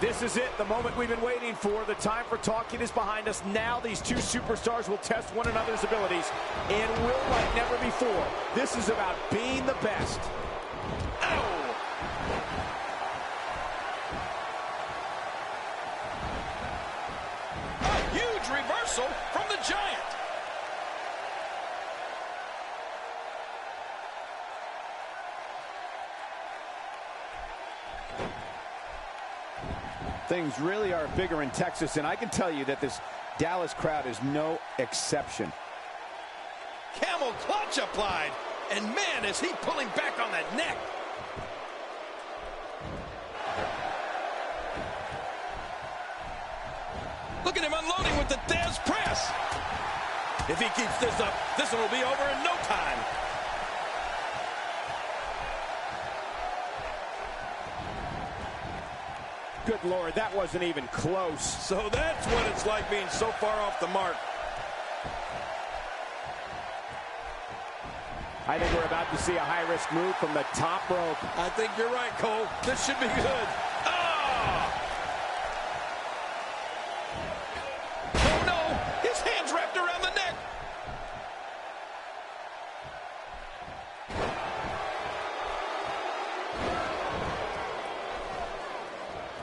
This is it, the moment we've been waiting for. The time for talking is behind us. Now these two superstars will test one another's abilities and will like never before. This is about being the best. Ow! A huge reversal from the Giant. Things really are bigger in Texas, and I can tell you that this Dallas crowd is no exception. Camel clutch applied, and man, is he pulling back on that neck. Look at him unloading with the Dez press. If he keeps this up, this one will be over in no time. Good Lord, that wasn't even close. So that's what it's like being so far off the mark. I think we're about to see a high-risk move from the top rope. I think you're right, Cole. This should be good. Oh! Oh, no! His hand's wrapped around the neck.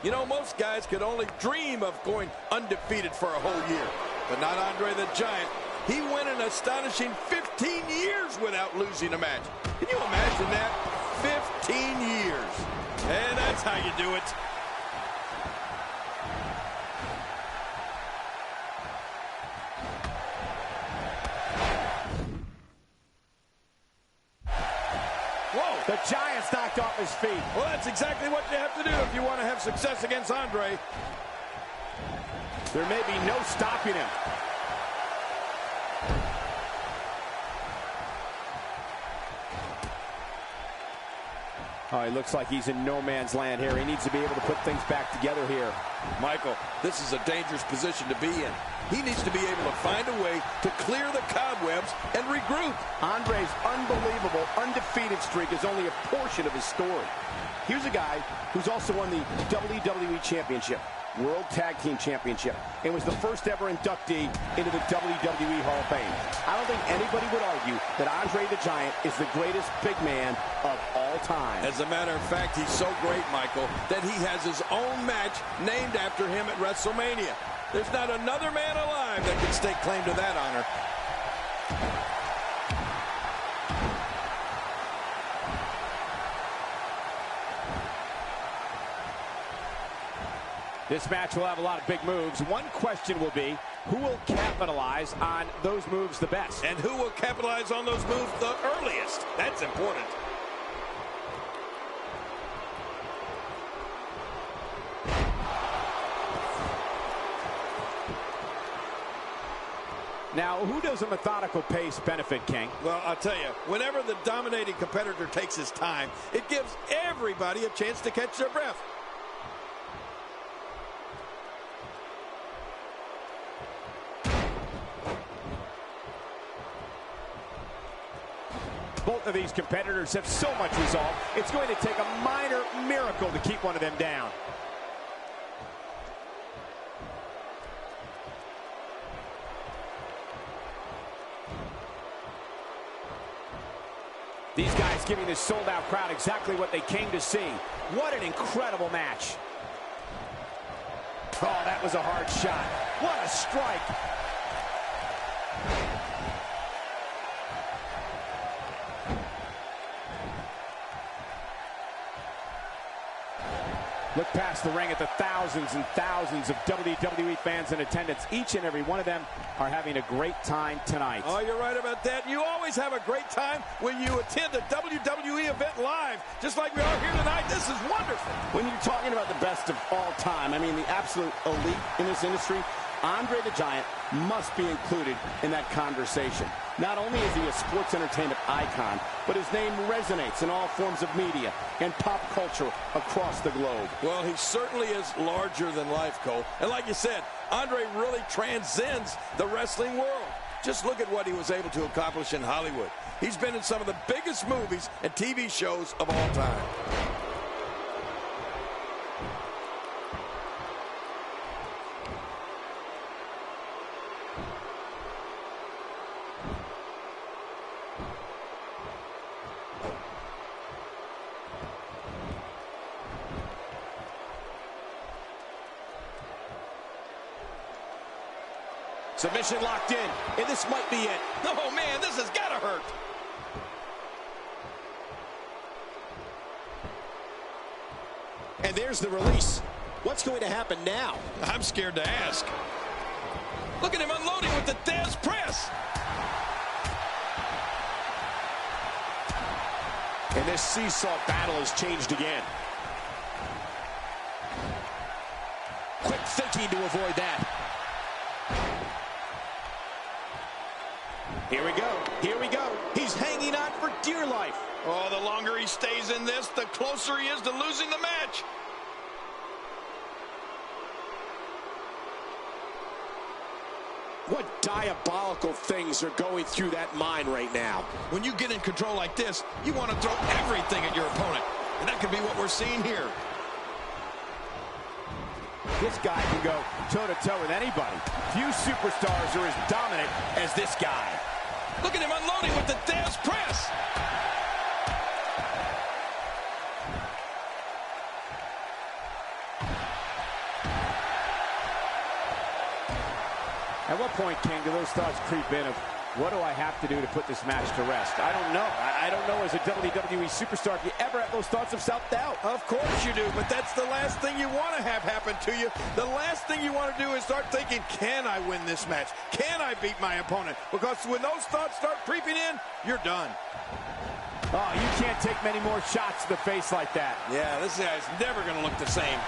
You know, most guys could only dream of going undefeated for a whole year. But not Andre the Giant. He went an astonishing 15 years without losing a match. Can you imagine that? 15 years. And that's how you do it. The Giant's knocked off his feet. Well, that's exactly what you have to do if you want to have success against Andre. There may be no stopping him. Oh, he looks like he's in no man's land here. He needs to be able to put things back together here. Michael, this is a dangerous position to be in. He needs to be able to find a way to clear the cobwebs and regroup. Andre's unbelievable undefeated streak is only a portion of his story. Here's a guy who's also won the WWE Championship, World Tag Team Championship, and was the first ever inductee into the WWE Hall of Fame. I don't think anybody would argue that Andre the Giant is the greatest big man of all time. As a matter of fact, he's so great, Michael, that he has his own match named after him at WrestleMania. There's not another man alive that can stake claim to that honor. This match will have a lot of big moves. One question will be, who will capitalize on those moves the best? And who will capitalize on those moves the earliest? That's important. Now, who does a methodical pace benefit, King? Well, I'll tell you, whenever the dominating competitor takes his time, it gives everybody a chance to catch their breath. Both of these competitors have so much resolve, it's going to take a minor miracle to keep one of them down. These guys giving this sold-out crowd exactly what they came to see. What an incredible match. Oh, that was a hard shot. What a strike. Look past the ring at the thousands and thousands of WWE fans in attendance. Each and every one of them are having a great time tonight. Oh, you're right about that. You always have a great time when you attend a WWE event live, just like we are here tonight. This is wonderful. When you're talking about the best of all time, I mean the absolute elite in this industry, Andre the Giant must be included in that conversation. Not only is he a sports entertainment icon, but his name resonates in all forms of media and pop culture across the globe. Well, he certainly is larger than life, Cole. And like you said, Andre really transcends the wrestling world. Just look at what he was able to accomplish in Hollywood. He's been in some of the biggest movies and TV shows of all time. Submission locked in, and this might be it. Oh, man, this has got to hurt. And there's the release. What's going to happen now? I'm scared to ask. Look at him unloading with the Dez press. And this seesaw battle has changed again. Quick thinking to avoid that. Here we go. Here we go. He's hanging on for dear life. Oh, the longer he stays in this, the closer he is to losing the match. What diabolical things are going through that mind right now? When you get in control like this, you want to throw everything at your opponent. And that could be what we're seeing here. This guy can go toe-to-toe with anybody. Few superstars are as dominant as this guy. Look at him unloading with the Dez press. At what point, King, do those thoughts creep in of, what do I have to do to put this match to rest? I don't know. I don't know as a WWE superstar if you ever have those thoughts of self-doubt. Of course you do, but that's the last thing you want to have happen to you. The last thing you want to do is start thinking, can I win this match? Can I beat my opponent? Because when those thoughts start creeping in, you're done. Oh, you can't take many more shots to the face like that. Yeah, this guy's never going to look the same.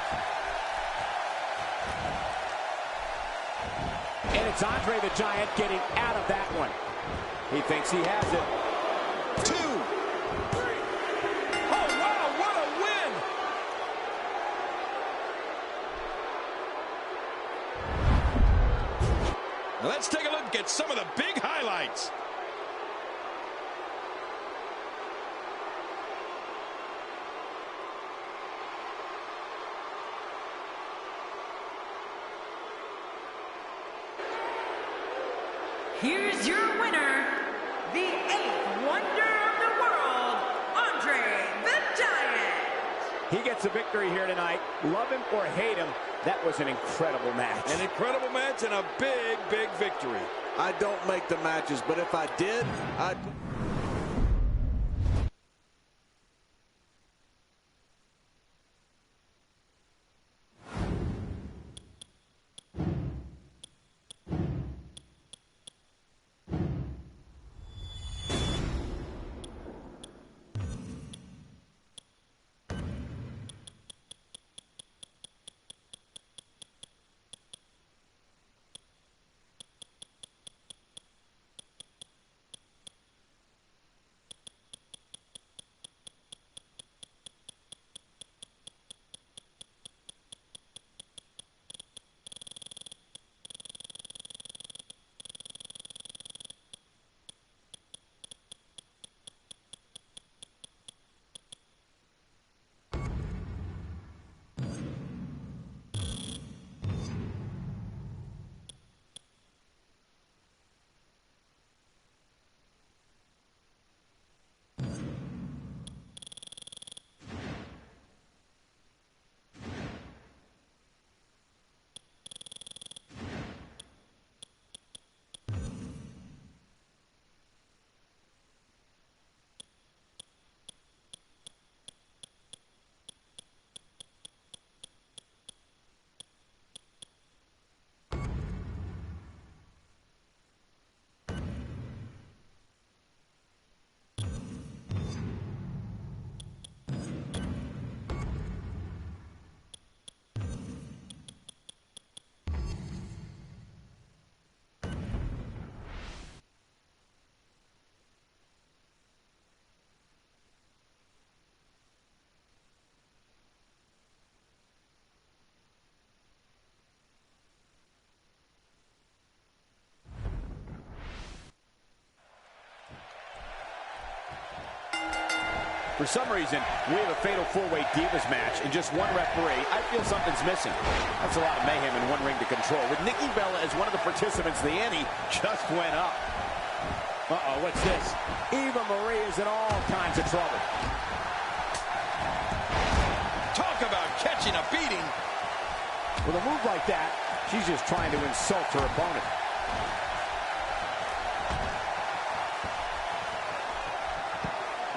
And it's Andre the Giant getting out of that one. He thinks he has it. 2. Oh, wow, what a win! Now let's take a look at some of the big highlights. Here's your winner, the 8th wonder of the world, Andre the Giant. He gets a victory here tonight. Love him or hate him, that was an incredible match. An incredible match and a big, big victory. I don't make the matches, but if I did, I'd... For some reason, we have a fatal four-way Divas match and just one referee. I feel something's missing. That's a lot of mayhem in one ring to control. With Nikki Bella as one of the participants, the ante just went up. Uh-oh, what's this? Eva Marie is in all kinds of trouble. Talk about catching a beating. With a move like that, she's just trying to insult her opponent.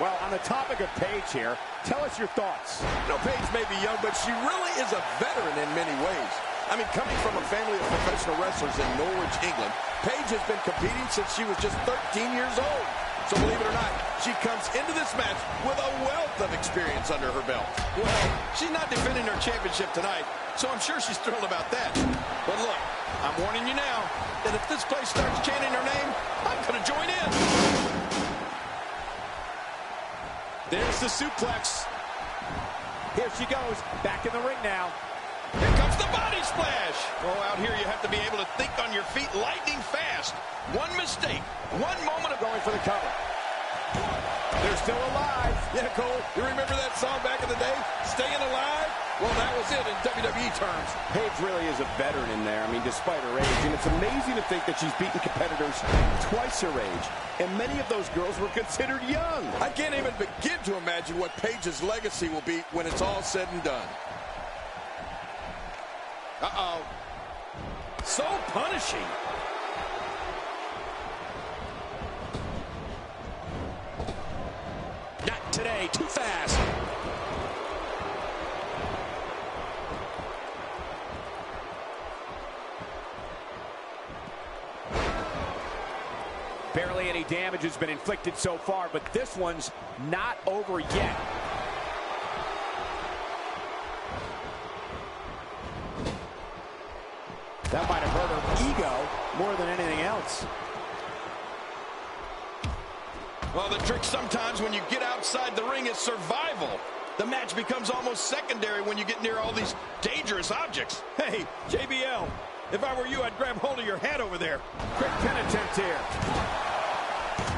Well, on the topic of Paige here, tell us your thoughts. You know, Paige may be young, but she really is a veteran in many ways. I mean, coming from a family of professional wrestlers in Norwich, England, Paige has been competing since she was just 13 years old. So believe it or not, she comes into this match with a wealth of experience under her belt. Well, she's not defending her championship tonight, so I'm sure she's thrilled about that. But look, I'm warning you now that if this place starts chanting her name, I'm going to join in. There's the suplex. Here she goes, back in the ring now. Here comes the body splash. Oh, out here you have to be able to think on your feet lightning fast. One mistake, one moment of Going for the cover. They're still alive. Yeah, Cole, you remember that song back in the day, Staying Alive? Well, that was it in WWE terms. Paige really is a veteran in there, I mean, despite her age. And it's amazing to think that she's beaten competitors twice her age. And many of those girls were considered young. I can't even begin to imagine what Paige's legacy will be when it's all said and done. Uh-oh. So punishing. Not today, too fast. Barely any damage has been inflicted so far, but this one's not over yet. That might have hurt her ego more than anything else. Well, the trick sometimes when you get outside the ring is survival. The match becomes almost secondary when you get near all these dangerous objects. Hey, JBL, if I were you, I'd grab hold of your head over there. Quick pin attempt here.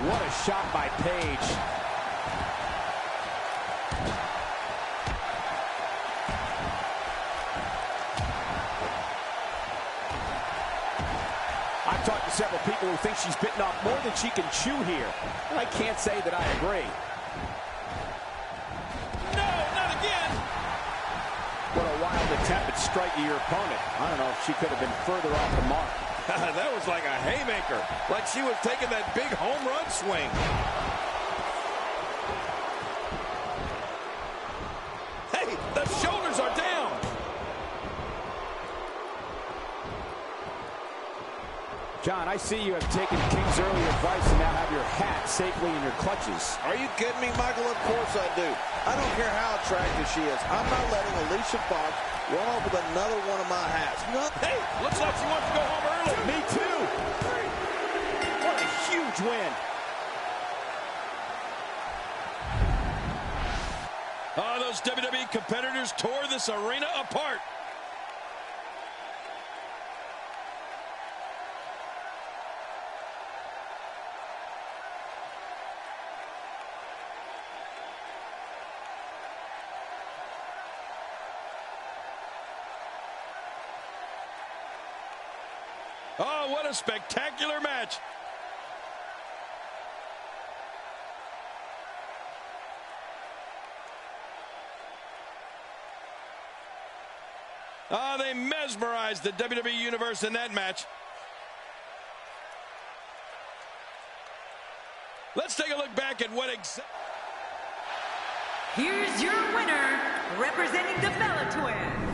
What a shot by Paige. I've talked to several people who think she's bitten off more than she can chew here, and I can't say that I agree. No, not again. What a wild attempt at striking your opponent. I don't know if she could have been further off the mark. That was like a haymaker, like she was taking that big home run swing. Hey, the shoulders are down. John, I see you have taken King's early advice and now have your hat safely in your clutches. Are you kidding me, Michael? Of course I do. I don't care how attractive she is. I'm not letting Alicia Fox run off with another one of my hats. Hey, looks like she wants to go home early. Me too. What a huge win. Oh, those WWE competitors tore this arena apart. Oh, what a spectacular match. Oh, they mesmerized the WWE Universe in that match. Let's take a look back at what Here's your winner, representing the Bella Twins.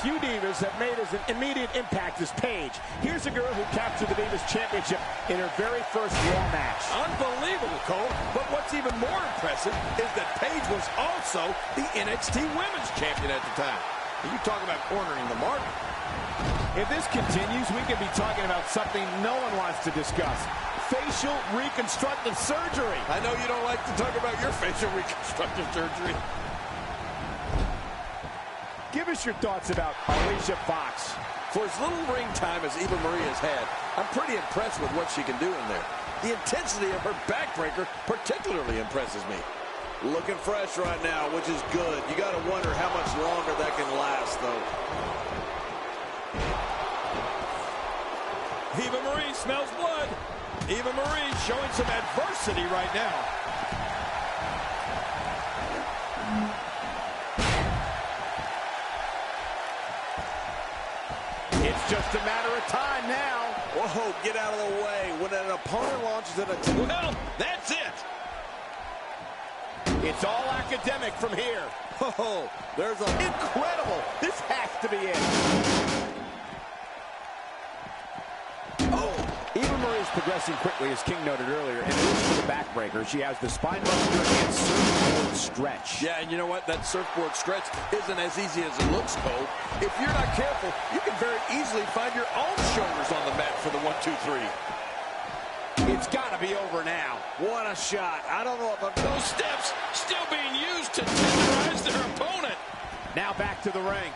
Few divas have made as an immediate impact as Paige. Here's a girl who captured the Divas Championship in her very first Raw match. Unbelievable, Cole. But what's even more impressive is that Paige was also the NXT Women's Champion at the time. You talk about cornering the market. If this continues, we could be talking about something no one wants to discuss. Facial reconstructive surgery. I know you don't like to talk about your facial reconstructive surgery. Give us your thoughts about Alicia Fox. For as little ring time as Eva Marie has had, I'm pretty impressed with what she can do in there. The intensity of her backbreaker particularly impresses me. Looking fresh right now, which is good. You got to wonder how much longer that can last, though. Eva Marie smells blood. Eva Marie showing some adversity right now. just a matter of time now. Whoa, get out of the way. When an opponent launches an attack. Well, that's it. It's all academic from here. Oh, there's a... Incredible. This has to be it. Oh, Eva Marie's progressing quickly, as King noted earlier, and moves for the backbreaker. She has the spine buster and surfboard stretch. Yeah, and you know what? That surfboard stretch isn't as easy as it looks, Cole. If you're not careful, you can very easily find your own shoulders on the mat for the 1-2-3. It's got to be over now. What a shot. I don't know if I'm... Those steps still being used to tenderize their opponent. Now back to the ring.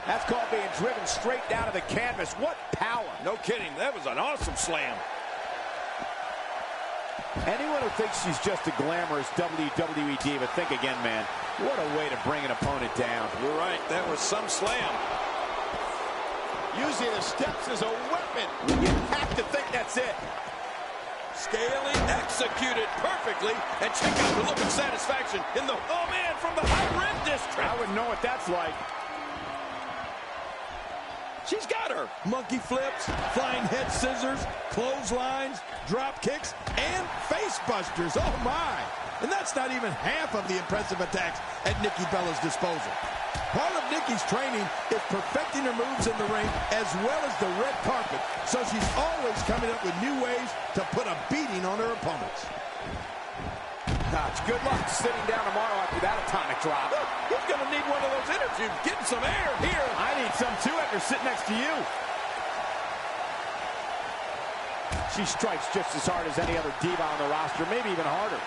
That's called being driven straight down to the canvas. What power. No kidding. That was an awesome slam. Anyone who thinks she's just a glamorous WWE diva, think again, man. What a way to bring an opponent down. You're right. That was some slam. Using the steps as a weapon. You have to think that's it. Scaling, executed perfectly. And check out the look of satisfaction in the... Oh, man, from the high rim district. I wouldn't know what that's like. She's got her. Monkey flips, flying head scissors, clotheslines, drop kicks, and face busters. Oh, my. And that's not even half of the impressive attacks at Nikki Bella's disposal. Part of Nikki's training is perfecting her moves in the ring as well as the red carpet, so she's always coming up with new ways to put a beating on her opponents. Gosh, good luck sitting down tomorrow after that atomic drop. He's going to need one of those inner tubes, getting some air here. I need some too after sitting next to you. She strikes just as hard as any other diva on the roster, maybe even harder.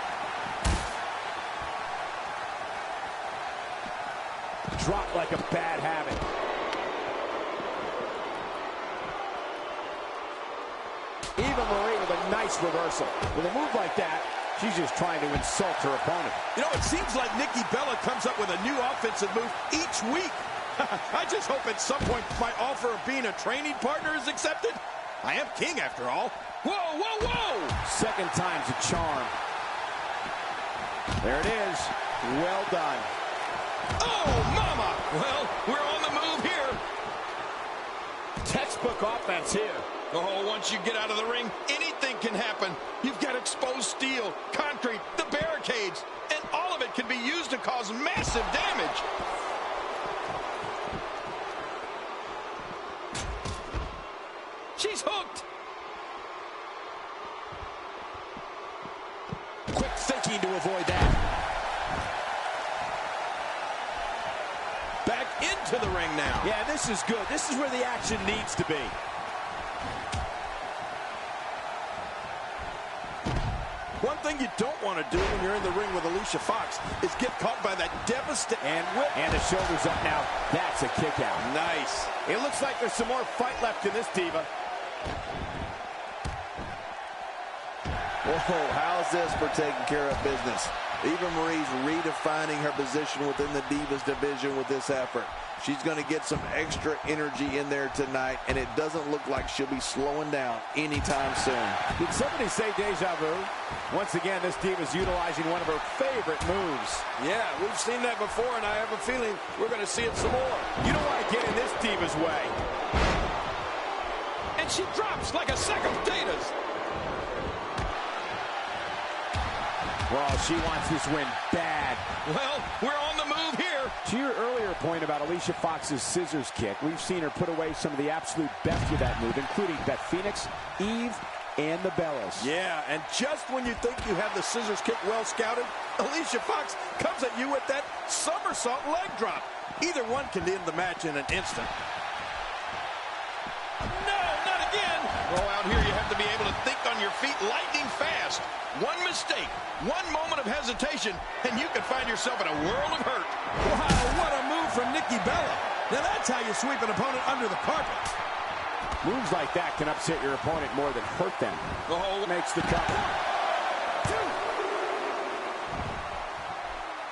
Drop like a bad habit. Eva Marie with a nice reversal. With a move like that, she's just trying to insult her opponent. You know, it seems like Nikki Bella comes up with a new offensive move each week. I just hope at some point my offer of being a training partner is accepted. I am king after all. Whoa, whoa, whoa! Second time's a charm. There it is. Well done. Oh, mama! Well, we're on the move here. Textbook offense here. Oh, once you get out of the ring, anything can happen. You've got exposed steel, concrete, the barricades, and all of it can be used to cause massive damage. She's hooked. Quick thinking to avoid that. Back into the ring now. Yeah, this is good. This is where the action needs to be. One thing you don't want to do when you're in the ring with Alicia Fox is get caught by that devastating... And whip. And the shoulders up now. That's a kick out. Nice. It looks like there's some more fight left in this diva. Whoa, how's this for taking care of business? Eva Marie's redefining her position within the Divas division with this effort. She's going to get some extra energy in there tonight, and it doesn't look like she'll be slowing down anytime soon. Did somebody say deja vu? Once again, this diva's utilizing one of her favorite moves. Yeah, we've seen that before, and I have a feeling we're going to see it some more. You don't want to get in this diva's way. And she drops like a sack of potatoes. Well, she wants this win bad. Well, we're on the move here. To your earlier point about Alicia Fox's scissors kick, we've seen her put away some of the absolute best with that move, including Beth Phoenix, Eve, and the Bellas. Yeah, and just when you think you have the scissors kick well scouted, Alicia Fox comes at you with that somersault leg drop. Either one can end the match in an instant. No, not again. Oh, out here you have to be able to think on your feet lightning fast. One mistake, one moment of hesitation, and you can find yourself in a world of hurt. Wow, what a move from Nikki Bella. Now that's how you sweep an opponent under the carpet. Moves like that can upset your opponent more than hurt them. Oh, Makes the cover.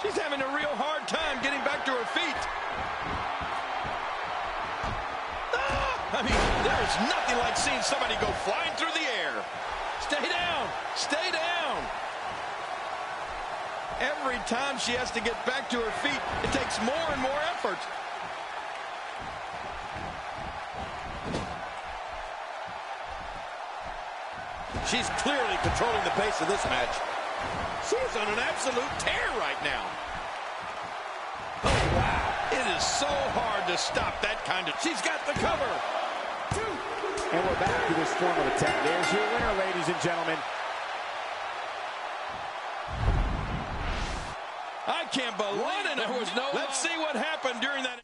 She's having a real hard time getting back to her feet. I mean, there is nothing like seeing somebody go flying through the air. Stay down. Stay down. Every time she has to get back to her feet, it takes more and more effort. She's clearly controlling the pace of this match. She's on an absolute tear right now. Oh, wow. It is so hard to stop that kind of... She's got the cover. And we're back to this form of attack. There's your winner, ladies and gentlemen. I can't believe there was no... Let's see what happened during that...